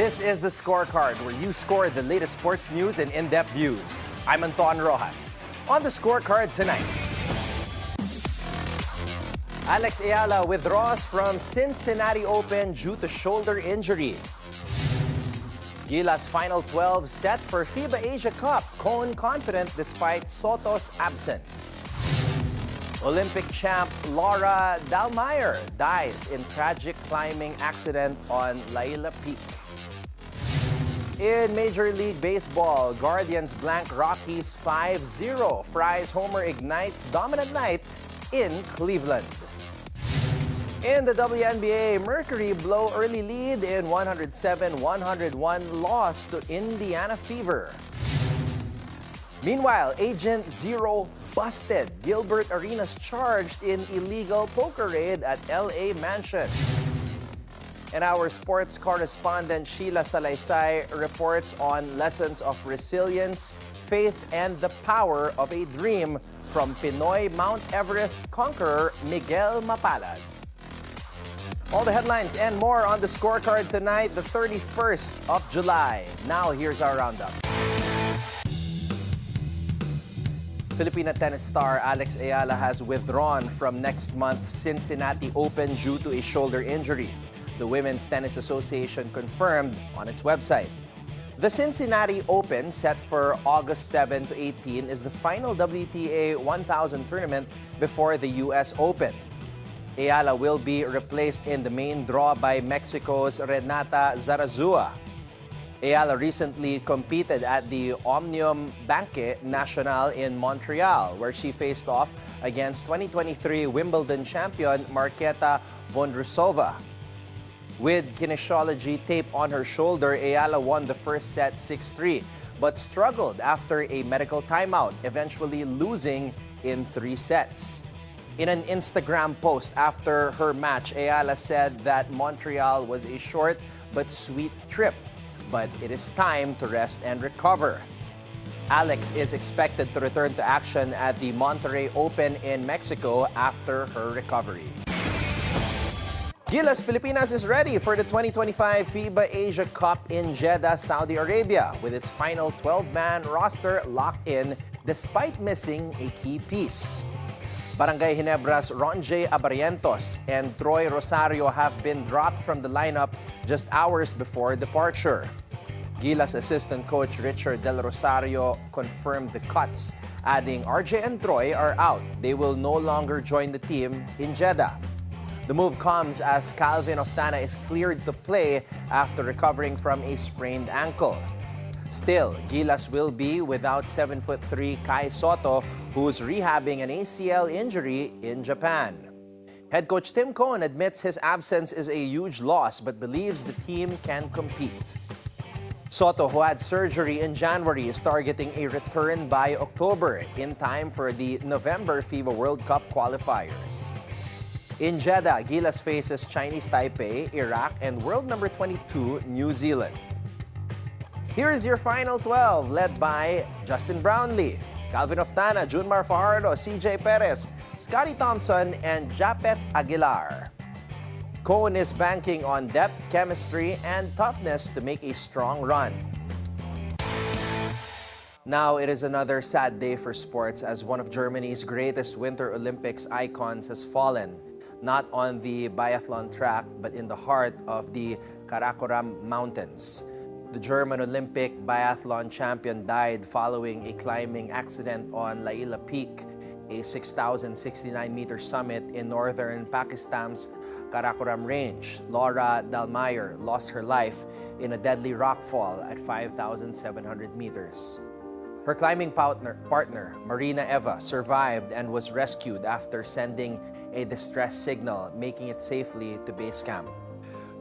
This is the Scorecard, where you score the latest sports news and in-depth views. I'm Anton Roxas. On the Scorecard tonight, Eala withdraws from Cincinnati Open due to shoulder injury. Gilas Final 12 set for FIBA Asia Cup. Cone confident despite Sotto's absence. Olympic champ Laura Dahlmeier dies in tragic climbing accident on Eala Peak. In Major League Baseball, Guardians blank Rockies 5-0. Fry's homer ignites dominant night in Cleveland. In the WNBA, Mercury blow early lead in 107-101 loss to Indiana Fever. Meanwhile, Agent Zero busted. Gilbert Arenas charged in illegal poker raid at LA mansion. And our sports correspondent Sheila Salaysay reports on lessons of resilience, faith, and the power of a dream from Pinoy Mount Everest conqueror Miguel Mapalad. All the headlines and more on the Scorecard tonight, the 31st of July. Now, here's our roundup. Filipina tennis star Eala has withdrawn from next month's Cincinnati Open due to a shoulder injury. The Women's Tennis Association confirmed on its website. The Cincinnati Open, set for August 7 to 18, is the final WTA 1000 tournament before the U.S. Open. Eala will be replaced in the main draw by Mexico's Renata Zarazua. Eala recently competed at the Omnium Banque National in Montreal, where she faced off against 2023 Wimbledon champion Marketa Vondrousova. With kinesiology tape on her shoulder, Eala won the first set 6-3, but struggled after a medical timeout, eventually losing in 3 sets. In an Instagram post after her match, Eala said that Montreal was a short but sweet trip, but it is time to rest and recover. Alex is expected to return to action at the Monterrey Open in Mexico after her recovery. Gilas Pilipinas is ready for the 2025 FIBA Asia Cup in Jeddah, Saudi Arabia, with its final 12-man roster locked in despite missing a key piece. Barangay Ginebra's Ronje Abarrientos and Troy Rosario have been dropped from the lineup just hours before departure. Gilas assistant coach Richard Del Rosario confirmed the cuts, adding RJ and Troy are out. They will no longer join the team in Jeddah. The move comes as Calvin Oftana is cleared to play after recovering from a sprained ankle. Still, Gilas will be without 7'3" Kai Sotto, who's rehabbing an ACL injury in Japan. Head coach Tim Cohn admits his absence is a huge loss but believes the team can compete. Sotto, who had surgery in January, is targeting a return by October, in time for the November FIBA World Cup qualifiers. In Jeddah, Gilas faces Chinese Taipei, Iraq, and world number 22, New Zealand. Here is your final 12, led by Justin Brownlee, Calvin Oftana, Junmar Fajardo, CJ Perez, Scotty Thompson, and Japet Aguilar. Cohn is banking on depth, chemistry, and toughness to make a strong run. Now it is another sad day for sports as one of Germany's greatest Winter Olympics icons has fallen, not on the biathlon track but in the heart of the Karakoram Mountains. The German Olympic biathlon champion died following a climbing accident on Eala Peak, a 6,069-meter summit in northern Pakistan's Karakoram Range. Laura Dahlmeier lost her life in a deadly rockfall at 5,700 meters. Her climbing partner, Marina Eva, survived and was rescued after sending a distress signal, making it safely to base camp.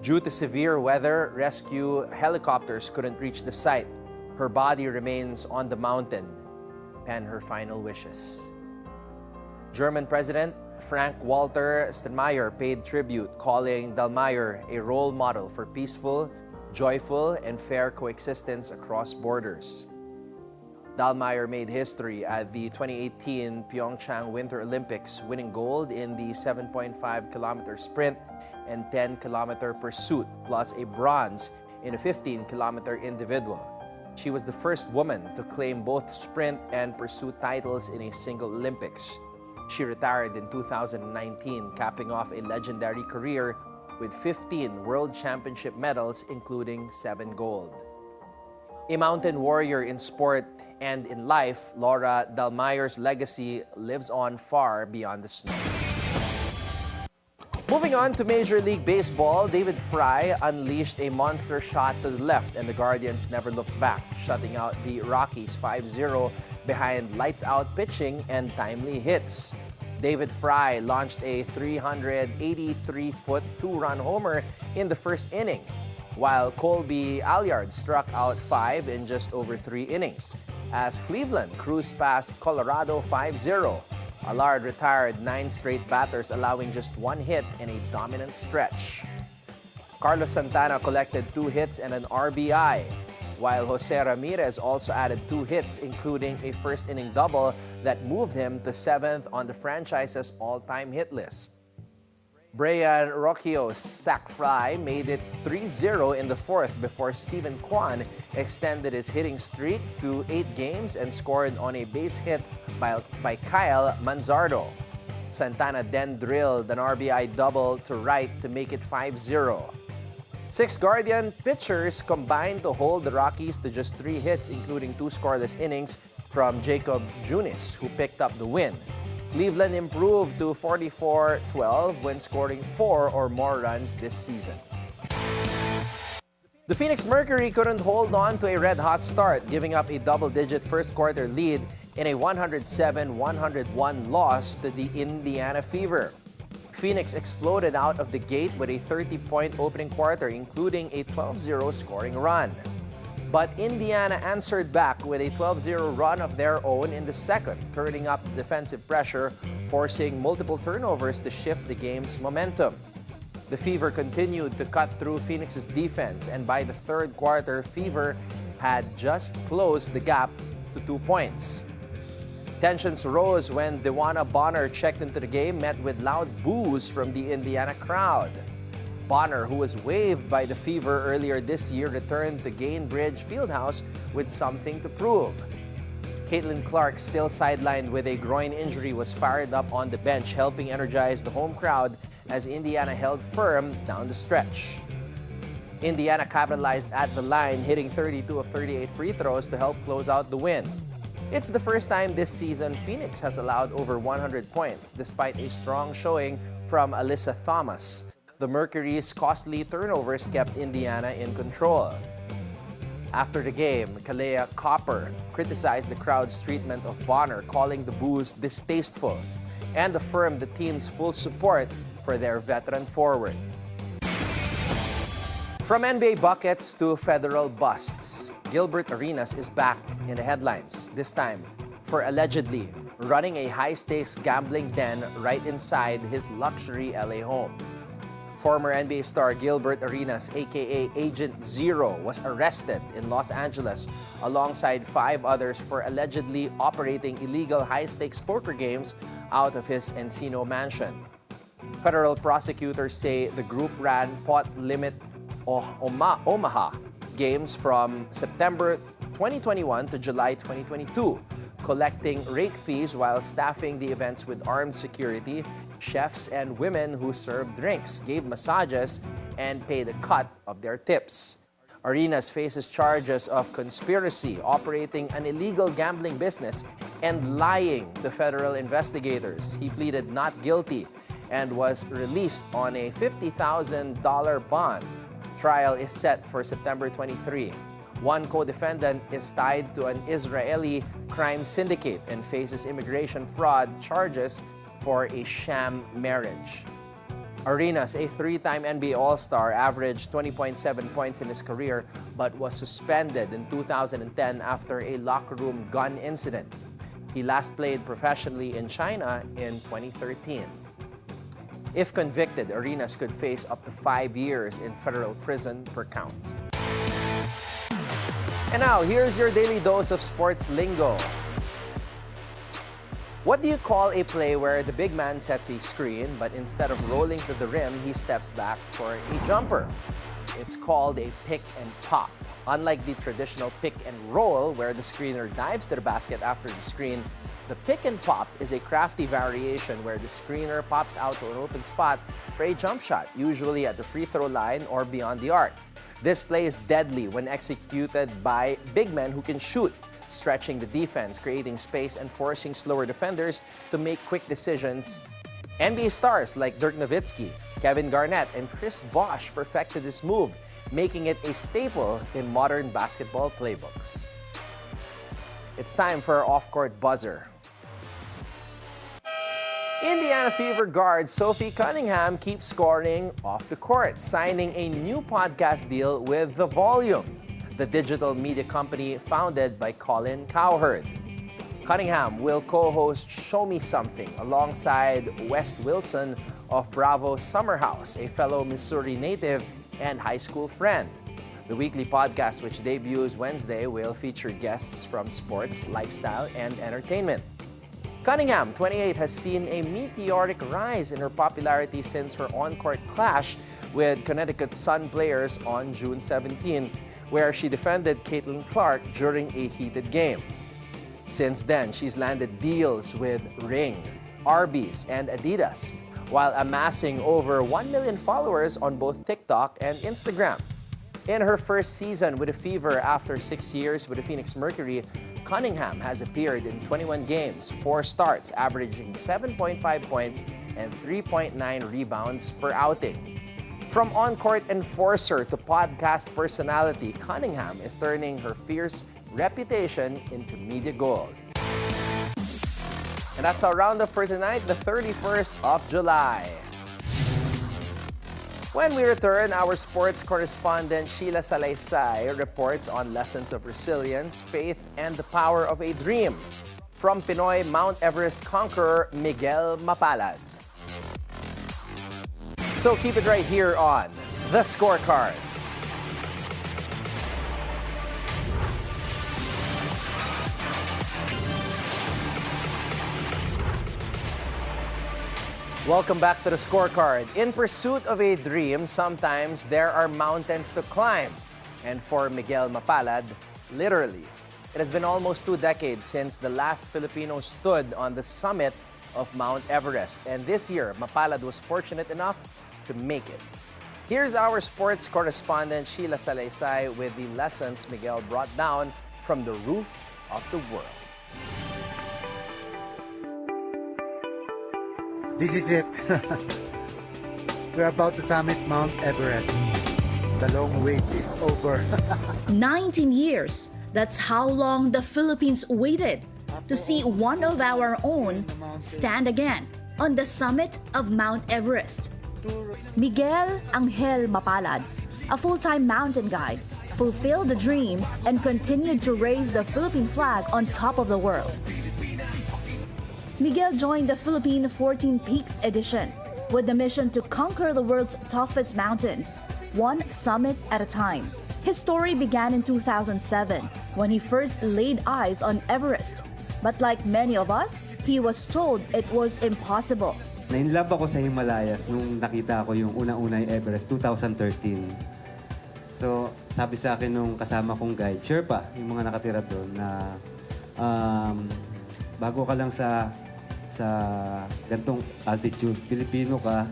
Due to severe weather, rescue helicopters couldn't reach the site. Her body remains on the mountain, and her final wishes. German President Frank-Walter Steinmeier paid tribute, calling Dahlmeier a role model for peaceful, joyful, and fair coexistence across borders. Dahlmeier made history at the 2018 Pyeongchang Winter Olympics, winning gold in the 7.5-kilometer sprint and 10-kilometer pursuit, plus a bronze in a 15-kilometer individual. She was the first woman to claim both sprint and pursuit titles in a single Olympics. She retired in 2019, capping off a legendary career with 15 World Championship medals, including 7 gold. A mountain warrior in sport and in life, Laura Dahlmeier's legacy lives on far beyond the snow. Moving on to Major League Baseball, David Fry unleashed a monster shot to the left and the Guardians never looked back, shutting out the Rockies 5-0 behind lights-out pitching and timely hits. David Fry launched a 383-foot two-run homer in the first inning, while Colby Alliard struck out 5 in just over 3 innings, as Cleveland cruised past Colorado 5-0. Allard retired 9 straight batters, allowing just 1 hit in a dominant stretch. Carlos Santana collected 2 hits and an RBI, while Jose Ramirez also added 2 hits, including a first-inning double that moved him to 7th on the franchise's all-time hit list. Brian Rocchio's sac fly made it 3-0 in the 4th before Steven Kwan extended his hitting streak to 8 games and scored on a base hit by Kyle Manzardo. Santana then drilled an RBI double to right to make it 5-0. 6 Guardian pitchers combined to hold the Rockies to just 3 hits, including 2 scoreless innings from Jacob Junis, who picked up the win. Cleveland improved to 44-12 when scoring 4 or more runs this season. The Phoenix Mercury couldn't hold on to a red-hot start, giving up a double-digit first-quarter lead in a 107-101 loss to the Indiana Fever. Phoenix exploded out of the gate with a 30-point opening quarter, including a 12-0 scoring run. But Indiana answered back with a 12-0 run of their own in the second, turning up defensive pressure, forcing multiple turnovers to shift the game's momentum. The Fever continued to cut through Phoenix's defense, and by the third quarter, Fever had just closed the gap to 2 points. Tensions rose when Dewana Bonner checked into the game, met with loud boos from the Indiana crowd. Bonner, who was waived by the Fever earlier this year, returned to Gainbridge Fieldhouse with something to prove. Caitlin Clark, still sidelined with a groin injury, was fired up on the bench, helping energize the home crowd as Indiana held firm down the stretch. Indiana capitalized at the line, hitting 32 of 38 free throws to help close out the win. It's the first time this season Phoenix has allowed over 100 points, despite a strong showing from Alyssa Thomas. The Mercury's costly turnovers kept Indiana in control. After the game, Kalea Copper criticized the crowd's treatment of Bonner, calling the boos distasteful, and affirmed the team's full support for their veteran forward. From NBA buckets to federal busts, Gilbert Arenas is back in the headlines, this time for allegedly running a high-stakes gambling den right inside his luxury LA home. Former NBA star Gilbert Arenas, aka Agent Zero, was arrested in Los Angeles alongside 5 others for allegedly operating illegal high-stakes poker games out of his Encino mansion. Federal prosecutors say the group ran pot limit Omaha games from September 2021 to July 2022, collecting rake fees while staffing the events with armed security, chefs, and women who served drinks, gave massages, and paid a cut of their tips. Arenas faces charges of conspiracy, operating an illegal gambling business, and lying to federal investigators. He pleaded not guilty and was released on a $50,000 bond. Trial is set for September 23. One co-defendant is tied to an Israeli crime syndicate and faces immigration fraud charges for a sham marriage. Arenas, a 3-time NBA All-Star, averaged 20.7 points in his career but was suspended in 2010 after a locker room gun incident. He last played professionally in China in 2013. If convicted, Arenas could face up to 5 years in federal prison per count. And now, here's your daily dose of sports lingo. What do you call a play where the big man sets a screen, but instead of rolling to the rim, he steps back for a jumper? It's called a pick and pop. Unlike the traditional pick and roll, where the screener dives to the basket after the screen, the pick and pop is a crafty variation where the screener pops out to an open spot for a jump shot, usually at the free throw line or beyond the arc. This play is deadly when executed by big men who can shoot, stretching the defense, creating space, and forcing slower defenders to make quick decisions. NBA stars like Dirk Nowitzki, Kevin Garnett, and Chris Bosh perfected this move, making it a staple in modern basketball playbooks. It's time for our off-court buzzer. Indiana Fever guard Sophie Cunningham keeps scoring off the court, signing a new podcast deal with The Volume, the digital media company founded by Colin Cowherd. Cunningham will co-host Show Me Something alongside Wes Wilson of Bravo Summer House, a fellow Missouri native and high school friend. The weekly podcast, which debuts Wednesday, will feature guests from sports, lifestyle, and entertainment. Cunningham, 28, has seen a meteoric rise in her popularity since her on-court clash with Connecticut Sun players on June 17, where she defended Caitlin Clark during a heated game. Since then, she's landed deals with Ring, Arby's, and Adidas, while amassing over 1 million followers on both TikTok and Instagram. In her first season with the Fever after 6 years with the Phoenix Mercury, Cunningham has appeared in 21 games, 4 starts, averaging 7.5 points and 3.9 rebounds per outing. From on-court enforcer to podcast personality, Cunningham is turning her fierce reputation into media gold. And that's our roundup for tonight, the 31st of July. When we return, our sports correspondent Sheila Salaysay reports on lessons of resilience, faith, and the power of a dream from Pinoy Mount Everest conqueror Miguel Mapalad. So keep it right here on The Scorecard. Welcome back to The Scorecard. In pursuit of a dream, sometimes there are mountains to climb. And for Miguel Mapalad, literally. It has been almost 2 decades since the last Filipino stood on the summit of Mount Everest. And this year, Mapalad was fortunate enough to make it. Here's our sports correspondent Sheila Salaysay with the lessons Miguel brought down from the roof of the world. This is it. We're about to summit Mount Everest. The long wait is over. 19 years. That's how long the Philippines waited to see one of our own stand again on the summit of Mount Everest. Miguel Angel Mapalad, a full-time mountain guide, fulfilled the dream and continued to raise the Philippine flag on top of the world. Miguel joined the Philippine 14 Peaks edition with the mission to conquer the world's toughest mountains, one summit at a time. His story began in 2007 when he first laid eyes on Everest. But like many of us, he was told it was impossible. Na-inlove ako sa Himalayas nung nakita ko yung unang-una yung Everest, 2013. So, sabi sa akin nung kasama kong guide, Sherpa, yung mga nakatira doon, na bago ka lang sa gantong altitude, Pilipino ka,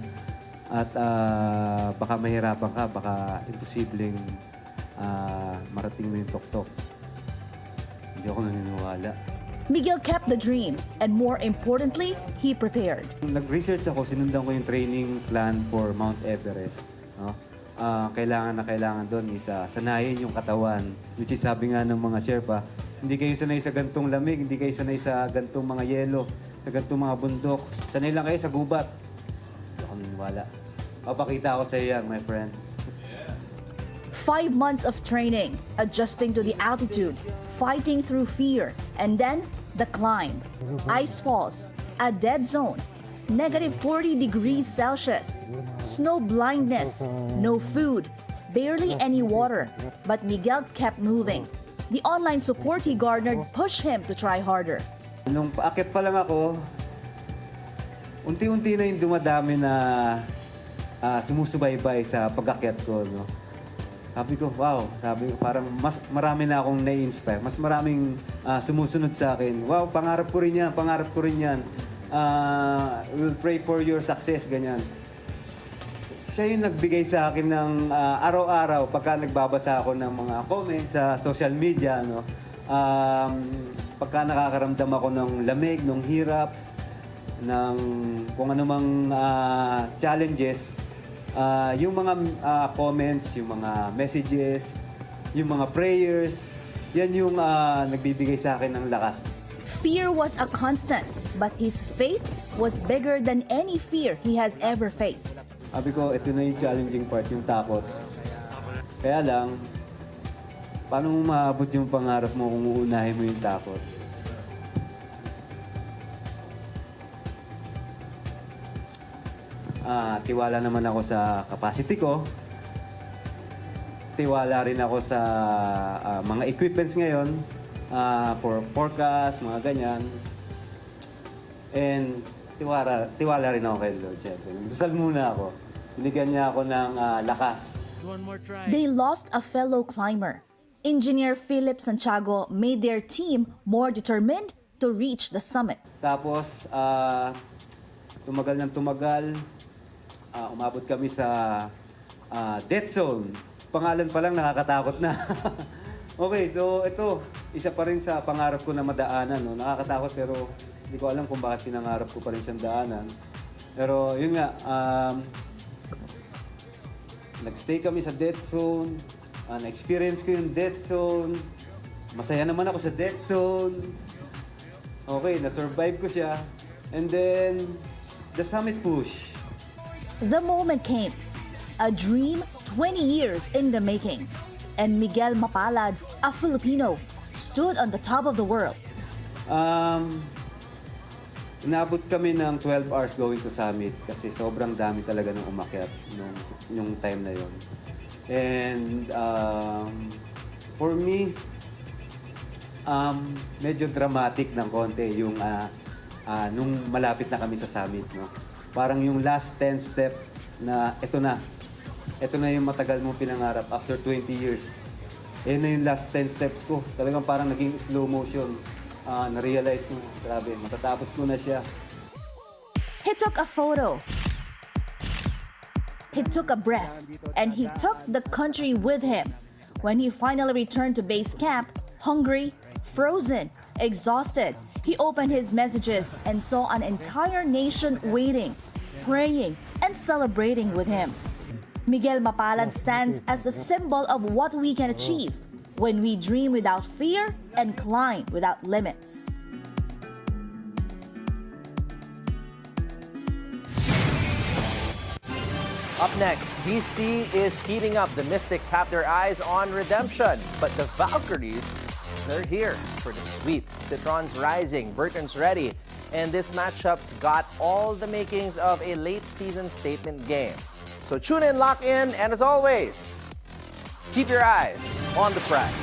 at baka mahirapan ka, baka imposibleng marating mo yung tuktok. Hindi ako naniniwala. Miguel kept the dream, and more importantly, he prepared. Nag-research ako, sinundan ko yung training plan for Mount Everest. No? Kailangan doon is sanayin yung katawan. Which is sabi nga ng mga Sherpa, hindi kayo sanay sa gantong lamig, hindi kayo sanay sa gantong mga yelo, sa gantong mga bundok. Sanay lang kayo sa gubat. Hindi ako naniniwala. Papakita ako sa iyo yan, my friend. 5 months of training, adjusting to the altitude, fighting through fear, and then the climb. Ice falls, a dead zone, negative 40 degrees Celsius, snow blindness, no food, barely any water, but Miguel kept moving. The online support he garnered pushed him to try harder. Nung paakyat pa lang ako, unti-unti na yung dumadami na sumusubaybay sa pag-akyat ko. No? Sabi ko, wow. Sabi ko, parang mas marami na akong nai-inspire. Mas maraming sumusunod sa akin. Wow, pangarap ko rin yan, pangarap ko rin yan. We'll pray for your success, ganyan. Siya yung nagbigay sa akin ng araw-araw pagka nagbabasa ako ng mga comments sa social media, no? Pagka nakakaramdam ako ng lamig, ng hirap, ng kung anumang challenges, yung mga comments, yung mga messages, yung mga prayers, yan yung nagbibigay sa akin ng lakas. Fear was a constant, but his faith was bigger than any fear he has ever faced. Sabi ko, ito na yung challenging part, yung takot. Kaya lang, paano mo maabot yung pangarap mo kung uunahin mo yung takot? Tiwala naman ako sa capacity ko. Tiwala rin ako sa mga equipments ngayon for forecast, mga ganyan. And tiwala rin ako kay Lord, syempre. Dasal muna ako. Binigyan niya ako ng lakas. They lost a fellow climber. Engineer Philip Santiago made their team more determined to reach the summit. Tapos, tumagal ng tumagal. Umabot kami sa death zone. Pangalan pa lang nakakatakot na. Okay, so ito, isa pa rin sa pangarap ko na madaanan. No? Nakakatakot pero hindi ko alam kung bakit pinangarap ko pa rin siyang daanan. Pero yun nga, nag-stay kami sa death zone. Na-experience ko yung death zone. Masaya naman ako sa death zone. Okay, na-survive ko siya. And then, the summit push. The moment came, a dream 20 years in the making, and Miguel Mapalad, a Filipino, stood on the top of the world. Inabot kami ng 12 hours going to summit kasi sobrang dami talaga ng umakyat nung time na yon. And for me, medyo dramatic ng konti yung nung malapit na kami sa summit, no? Parang yung last 10 step na ito na yung matagal mong pinangarap after 20 years. Yan na yung last 10 steps ko. Talagang parang naging slow motion. Na-realize ko, grabe, matatapos ko na siya. He took a photo. He took a breath, and he took the country with him. When he finally returned to base camp, hungry, frozen, exhausted, he opened his messages and saw an entire nation waiting, praying, and celebrating with him. Miguel Mapalad stands as a symbol of what we can achieve when we dream without fear and climb without limits. Up next, DC is heating up. The Mystics have their eyes on redemption, but the Valkyries, they're here for the sweep. Citron's rising, Burton's ready, and this matchup's got all the makings of a late-season statement game. So tune in, lock in, and as always, keep your eyes on the prize.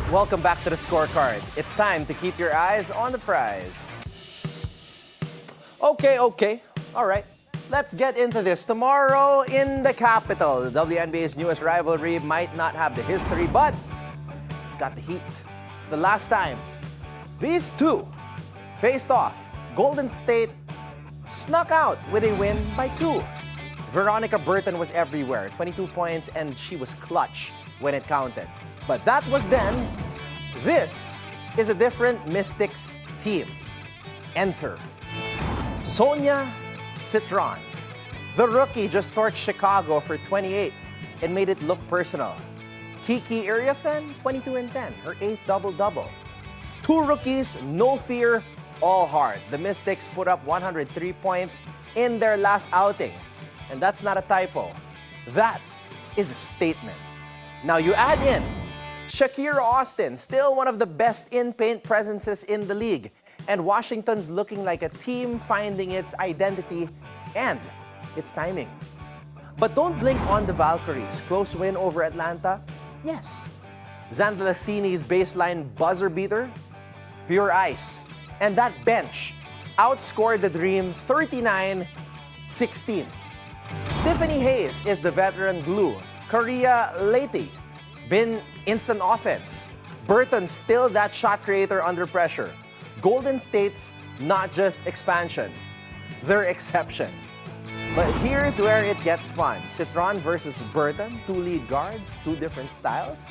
Welcome back to the Scorecard. It's time to keep your eyes on the prize. Okay. All right. Let's get into this. Tomorrow in the capital, the WNBA's newest rivalry might not have the history, but it's got the heat. The last time these two faced off, Golden State snuck out with a win by 2. Veronica Burton was everywhere, 22 points, and she was clutch when it counted. But that was then. This is a different Mystics team. Enter Sonia Citron. The rookie just torched Chicago for 28 and made it look personal. Kiki Iriafen, 22 and 10, her 8th double-double. 2 rookies, no fear, all hard. The Mystics put up 103 points in their last outing. And that's not a typo. That is a statement. Now you add in Shakira Austin, still one of the best in-paint presences in the league. And Washington's looking like a team finding its identity and its timing. But don't blink on the Valkyries. Close win over Atlanta? Yes. Zandalassini's baseline buzzer beater? pure ice. And that bench outscored the Dream 39-16. Tiffany Hayes is the veteran glue. Korea Leti, been instant offense. Burton still that shot creator under pressure. Golden State's not just expansion, they're exception. But here's where it gets fun. Citron versus Burton, two lead guards, two different styles.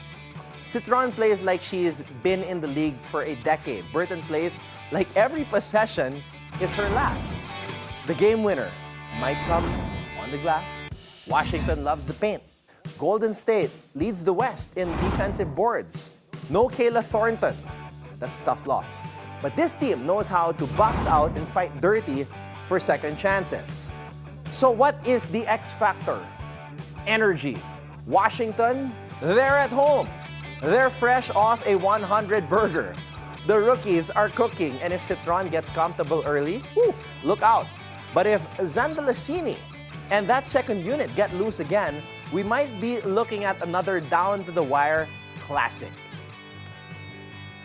Citron plays like she's been in the league for a decade. Burton plays like every possession is her last. The game winner might come on the glass. Washington loves the paint. Golden State leads the West in defensive boards. No Kayla Thornton. That's a tough loss. But this team knows how to box out and fight dirty for second chances. So what is the X factor? Energy. Washington, they're at home. They're fresh off a 100 burger. The Rockies are cooking, and if Citron gets comfortable early, look out. But if Zandalasini and that second unit get loose again, we might be looking at another down-to-the-wire classic.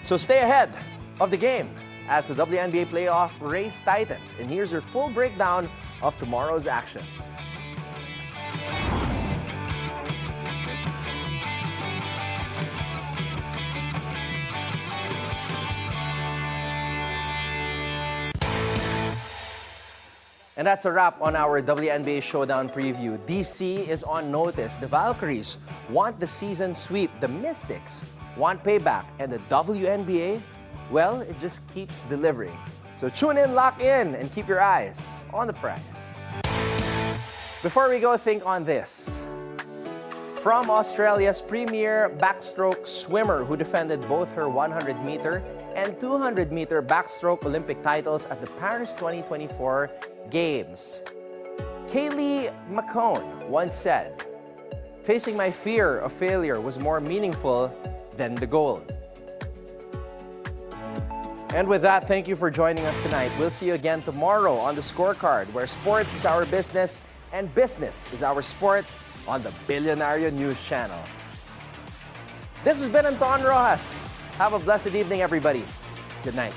So stay ahead of the game as the WNBA playoff race tightens. And here's your full breakdown of tomorrow's action. And that's a wrap on our WNBA Showdown preview. DC is on notice. The Valkyries want the season sweep. The Mystics want payback. And the WNBA, well, it just keeps delivering. So tune in, lock in, and keep your eyes on the prize. Before we go, think on this. From Australia's premier backstroke swimmer who defended both her 100-meter and 200-meter backstroke Olympic titles at the Paris 2024 Games. Kaylee McCone once said, "Facing my fear of failure was more meaningful than the gold." And with that, thank you for joining us tonight. We'll see you again tomorrow on the Scorecard, where sports is our business and business is our sport on the Bilyonaryo News Channel. This has been Anton Roxas. Have a blessed evening, everybody. Good night.